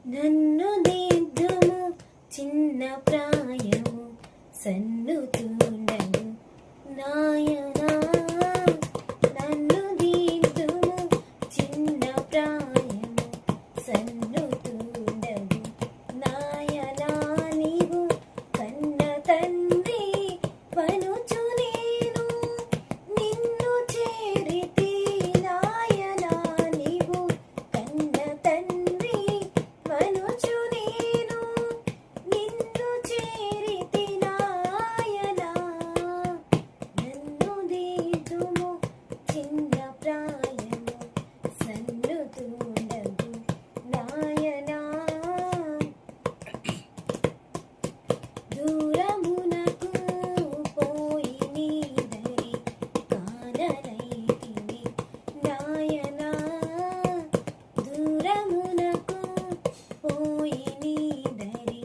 నన్ను దిద్దుము చిన్న ప్రాయము సన్నుతుండవు నాయనా, నన్ను దిద్దుము చిన్న ప్రాయము సన్నుతుండవు నాయనా, నీవు కన్న తండ్రి వనుచు నేను నిన్ను చేరితి నాయనా, నీవు కన్న తండ్రి వనుచు నేను నిన్ను చేరితి నాయనా, నన్ను దిద్దుము చిన్న ప్రాయము సన్నుతుండవు నాయనా. దూరమునకు పోయి నీదరి కానరైతిని నాయనా, దూరమునకు పోయి నీదరి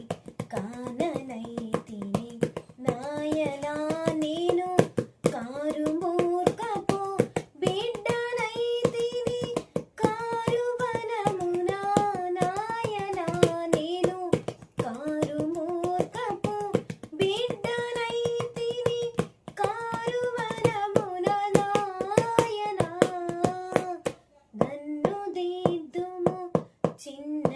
కానరైతిని నాయనా, నేను కారు మూర్ఖపు బిడ్డనైతిని కారువనమున నాయనా, నేను కారు మూర్ఖపు బిడ్డనైతిని కారువనమున నాయనా, నన్ను దిద్దుము చిన్న